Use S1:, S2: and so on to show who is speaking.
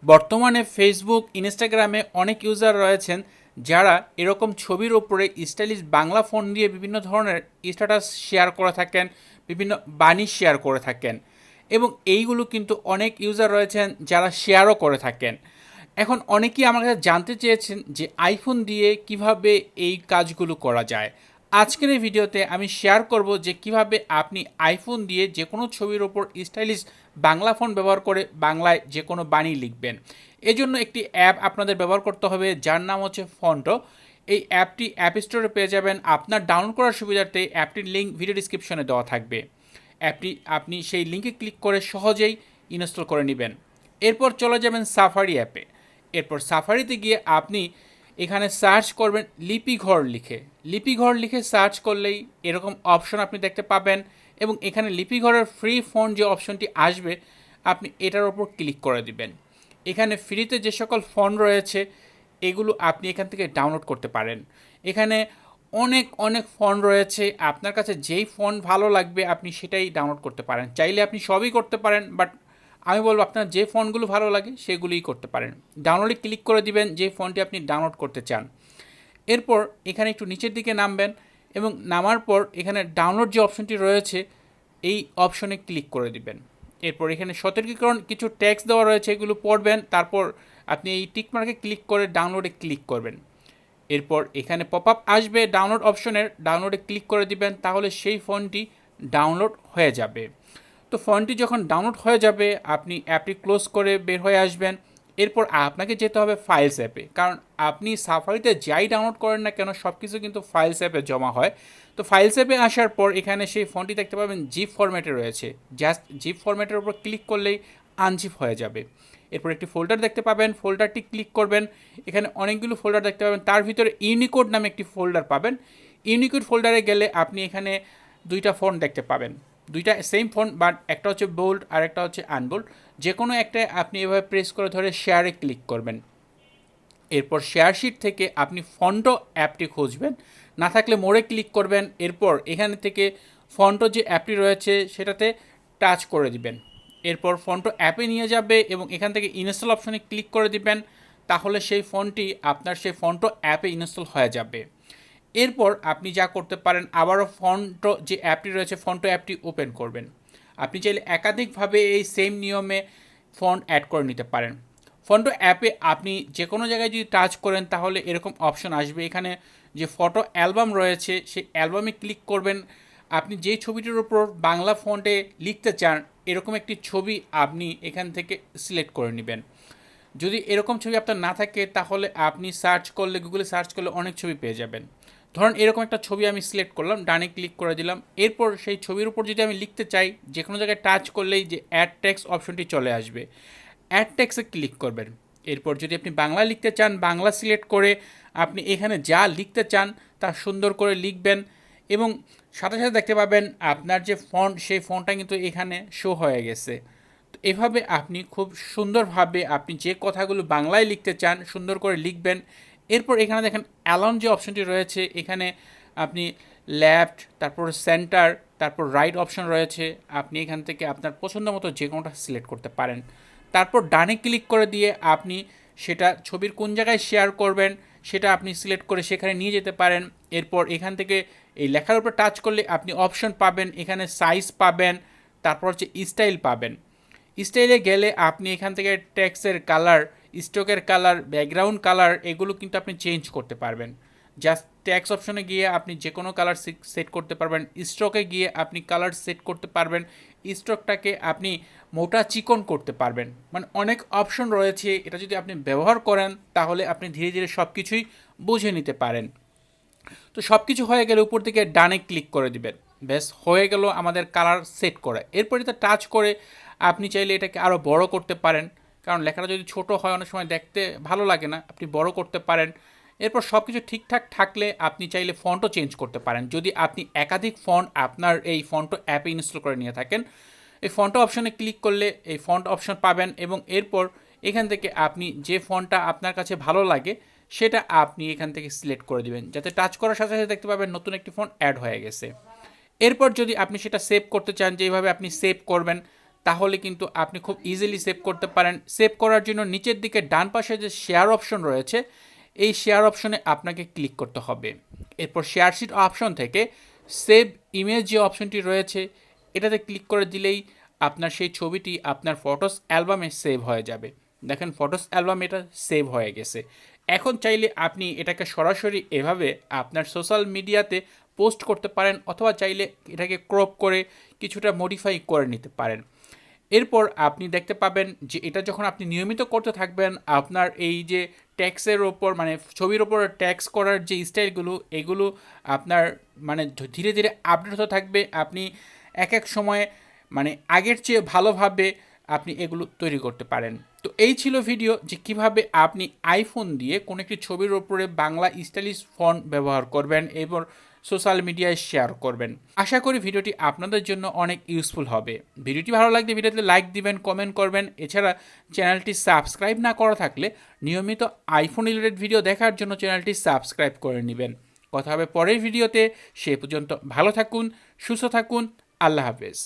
S1: বর্তমানে ফেসবুক ইনস্টাগ্রামে অনেক ইউজার রয়েছেন যারা এরকম ছবির ওপরে স্টাইলিশ বাংলা ফোন দিয়ে বিভিন্ন ধরনের স্ট্যাটাস শেয়ার করে থাকেন, বিভিন্ন বাণী শেয়ার করে থাকেন এবং এইগুলো কিন্তু অনেক ইউজার রয়েছেন যারা শেয়ারও করে থাকেন। এখন অনেকেই আমার কাছে জানতে চেয়েছেন যে আইফোন দিয়ে কিভাবে এই কাজগুলো করা যায়। আজকের এই ভিডিওতে আমি শেয়ার করব যে কিভাবে আপনি আইফোন দিয়ে যে কোনো ছবির ওপর স্টাইলিশ বাংলা ফন্ট ব্যবহার করে বাংলায় যে কোনো বাণী লিখবেন। এজন্য একটি অ্যাপ আপনাদের ব্যবহার করতে হবে যার নাম হচ্ছে ফন্টো। এই অ্যাপটি অ্যাপ স্টোরে পেয়ে যাবেন। আপনার ডাউনলোড করার সুবিধার্থে অ্যাপটির লিঙ্ক ভিডিও ডিসক্রিপশনে দেওয়া থাকবে। অ্যাপটি আপনি সেই লিঙ্কে ক্লিক করে সহজেই ইনস্টল করে নেবেন। এরপর চলে যাবেন সাফারি অ্যাপে। এরপর সাফারিতে গিয়ে আপনি এখানে সার্চ করবেন লিপিঘর লিখে। লিপিঘর লিখে সার্চ করলেই এরকম অপশন আপনি দেখতে পাবেন এবং এখানে লিপিঘরের ফ্রি ফন্ট যে অপশনটি আসবে আপনি এটার ওপর ক্লিক করে দিবেন। এখানে ফ্রিতে যে সকল ফন্ট রয়েছে এগুলো আপনি এখান থেকে ডাউনলোড করতে পারেন। এখানে অনেক অনেক ফন্ট রয়েছে, আপনার কাছে যেই ফন্ট ভালো লাগবে আপনি সেটাই ডাউনলোড করতে পারেন। চাইলে আপনি সবই করতে পারেন, বাট আমি বলবো আপনার যে ফন্টগুলো ভালো লাগে সেগুলিই করতে পারেন। ডাউনলোডে ক্লিক করে দিবেন যে ফন্টটি আপনি ডাউনলোড করতে চান। এরপর এখানে একটু নিচের দিকে নামবেন এবং নামার পর এখানে ডাউনলোড যে অপশনটি রয়েছে এই অপশনে ক্লিক করে দিবেন। এরপর এখানে সতর্কীকরণ কিছু ট্যাক্স দেওয়া রয়েছে, এগুলো পড়বেন। তারপর আপনি এই টিকমার্কে ক্লিক করে ডাউনলোডে ক্লিক করবেন। এরপর এখানে পপ আপ আসবে ডাউনলোড অপশনের, ডাউনলোডে ক্লিক করে দিবেন, তাহলে সেই ফোনটি ডাউনলোড হয়ে যাবে। তো ফোনটি যখন ডাউনলোড হয়ে যাবে আপনি অ্যাপটি ক্লোজ করে বের হয়ে আসবেন। এরপর আপনাকে যেতে হবে ফাইলস অ্যাপে, কারণ আপনি সাফারিতে যাই ডাউনলোড করেন না কেন সব কিছু কিন্তু ফাইলস অ্যাপে জমা হয়। তো ফাইলস অ্যাপে আসার পর এখানে সেই ফোনটি দেখতে পাবেন জিপ ফরম্যাটে রয়েছে। জাস্ট জিপ ফরম্যাটের উপর ক্লিক করলেই আনজিপ হয়ে যাবে। এরপর একটি ফোল্ডার দেখতে পাবেন, ফোল্ডারটি ক্লিক করবেন। এখানে অনেকগুলো ফোল্ডার দেখতে পাবেন, তার ভিতরে ইউনিকোড নামে একটি ফোল্ডার পাবেন। ইউনিকোড ফোল্ডারে গেলে আপনি এখানে দুইটা ফন্ট দেখতে পাবেন, দুইটা সেম ফন্ট, বাট একটা হচ্ছে বোল্ড আর একটা হচ্ছে আনবোল্ড। যে কোনো একটা আপনি এভাবে প্রেস করে ধরে শেয়ারে ক্লিক করবেন। এরপর শেয়ার শিট থেকে আপনি ফন্টো অ্যাপটি খুঁজবেন, না থাকলে মোড়ে ক্লিক করবেন। এরপর এখানে থেকে ফন্টো যে অ্যাপটি রয়েছে সেটাতে টাচ করে দিবেন। এরপর ফন্টো অ্যাপে নিয়ে যাবে এবং এখান থেকে ইনস্টল অপশনে ক্লিক করে দিবেন, তাহলে সেই ফোনটি আপনার সেই ফন্টো অ্যাপে ইনস্টল হয়ে যাবে। এরপর আপনি যা করতে পারেন, আবারও ফন্টো যে অ্যাপটি রয়েছে ফন্টো অ্যাপটি ওপেন করবেন। আপনি চাইলে একাধিকভাবে এই সেম নিয়মে ফন্ট অ্যাড করে নিতে পারেন। ফন্টো অ্যাপে আপনি যে কোনো জায়গায় যদি টাচ করেন তাহলে এরকম অপশন আসবে। এখানে যে ফটো অ্যালবাম রয়েছে সেই অ্যালবামে ক্লিক করবেন। আপনি যেই ছবিটির উপর বাংলা ফন্টে লিখতে চান এরকম একটি ছবি আপনি এখান থেকে সিলেক্ট করে নেবেন। যদি এরকম ছবি আপনার না থাকে তাহলে আপনি সার্চ করলে, গুগলে সার্চ করলে অনেক ছবি পেয়ে যাবেন। ধরুন এরকম একটা ছবি আমি সিলেক্ট করলাম, ডানে ক্লিক করে দিলাম। এরপর সেই ছবির উপর যদি আমি লিখতে চাই যে কোনো জায়গায় টাচ করলেই যে অ্যাড টেক্সট অপশনটি চলে আসবে, অ্যাড টেক্সটে ক্লিক করবেন। এরপর যদি আপনি বাংলা লিখতে চান বাংলা সিলেক্ট করে আপনি এখানে যা লিখতে চান তা সুন্দর করে লিখবেন এবং সাথে সাথে দেখতে পাবেন আপনার যে ফন্ট সেই ফন্টটা কিন্তু এখানে শো হয়ে গেছে। তো এভাবে আপনি খুব সুন্দরভাবে আপনি যে কথাগুলো বাংলায় লিখতে চান সুন্দর করে লিখবেন। এরপর এখানে দেখেন অ্যালাউন যে অপশনটি রয়েছে, এখানে আপনি লেফট, তারপর সেন্টার, তারপর রাইট অপশন রয়েছে। আপনি এখান থেকে আপনার পছন্দ মতো যে কোনোটা সিলেক্ট করতে পারেন। তারপর ডানে ক্লিক করে দিয়ে আপনি সেটা ছবির কোন জায়গায় শেয়ার করবেন সেটা আপনি সিলেক্ট করে সেখানে নিয়ে যেতে পারেন। এরপর এখান থেকে এই লেখার উপর টাচ করলে আপনি অপশন পাবেন, এখানে সাইজ পাবেন, তারপর হচ্ছে স্টাইল পাবেন। স্টাইলে গেলে আপনি এখান থেকে টেক্সটের কালার, স্ট্রোকের কালার, ব্যাকগ্রাউন্ড কালার এগুলো কিন্তু আপনি চেঞ্জ করতে পারবেন। জাস্ট ট্যাক্স অপশনে গিয়ে আপনি যে কোনো কালার সেট করতে পারবেন। স্ট্রোকে গিয়ে আপনি কালার সেট করতে পারবেন। স্ট্রোকটাকে আপনি মোটা চিকন করতে পারবেন। মানে অনেক অপশন রয়েছে, এটা যদি আপনি ব্যবহার করেন তাহলে আপনি ধীরে ধীরে সব কিছুই বুঝে নিতে পারেন। তো সব কিছু হয়ে গেলে উপর থেকে ডানে ক্লিক করে দিবেন। ব্যাস হয়ে গেল আমাদের কালার সেট করা। এরপর এটা টাচ করে আপনি চাইলে এটাকে আরও বড় করতে পারেন, কারণ লেখাটা যদি ছোট হয় অনেক সময় দেখতে ভালো লাগে না, আপনি বড় করতে পারেন। এরপর সব কিছু ঠিকঠাক থাকলে আপনি চাইলে ফন্টও চেঞ্জ করতে পারেন। যদি আপনি একাধিক ফন্ট আপনার এই ফন্টো অ্যাপে ইনস্টল করে নিয়ে থাকেন, এই ফন্ট অপশনে ক্লিক করলে এই ফন্ট অপশন পাবেন এবং এরপর এখান থেকে আপনি যে ফন্টটা আপনার কাছে ভালো লাগে সেটা আপনি এখান থেকে সিলেক্ট করে দিবেন, যাতে টাচ করার সাথে সাথে দেখতে পাবেন নতুন একটি ফন্ট অ্যাড হয়ে গেছে। এরপর যদি আপনি সেটা সেভ করতে চান, যেভাবে আপনি সেভ করবেন তাহলে কিন্তু আপনি খুব ইজিলি সেভ করতে পারেন। সেভ করার জন্য নিচের দিকে ডান পাশে যে শেয়ার অপশন রয়েছে, এই শেয়ার অপশনে আপনাকে ক্লিক করতে হবে। এরপর শেয়ার শিট অপশন থেকে সেভ ইমেজ যে অপশনটি রয়েছে, এটাতে ক্লিক করে দিলেই আপনার সেই ছবিটি আপনার ফটোস অ্যালবামে সেভ হয়ে যাবে। দেখেন ফটোস অ্যালবাম এটা সেভ হয়ে গেছে। এখন চাইলে আপনি এটাকে সরাসরি এভাবে আপনার সোশ্যাল মিডিয়াতে পোস্ট করতে পারেন, অথবা চাইলে এটাকে ক্রপ করে কিছুটা মডিফাই করে নিতে পারেন। এরপর আপনি দেখতে পাবেন যে এটা যখন আপনি নিয়মিত করতে থাকবেন, আপনার এই যে ট্যাক্সের ওপর মানে ছবির ওপর ট্যাক্স করার যে স্টাইলগুলো, এগুলো আপনার মানে ধীরে ধীরে আপডেট হতে থাকবে। আপনি এক এক সময়ে মানে আগের চেয়ে ভালোভাবে আপনি এগুলো তৈরি করতে পারেন। তো এই ছিল ভিডিও যে কিভাবে আপনি আইফোন দিয়ে কোনো একটি ছবির ওপরে বাংলা স্টাইলিশ ফন্ট ব্যবহার করবেন এবং সোশ্যাল মিডিয়ায় শেয়ার করবেন। আশা করি ভিডিওটি আপনাদের জন্য অনেক ইউজফুল হবে। ভিডিওটি ভালো লাগলে ভিডিওতে লাইক দিবেন, কমেন্ট করবেন। এছাড়া চ্যানেলটি সাবস্ক্রাইব না করা থাকলে নিয়মিত আইফোন রিলেটেড ভিডিও দেখার জন্য চ্যানেলটি সাবস্ক্রাইব করে নেবেন। কথা হবে পরের ভিডিওতে। সে পর্যন্ত ভালো থাকুন, সুস্থ থাকুন। আল্লাহ হাফেজ।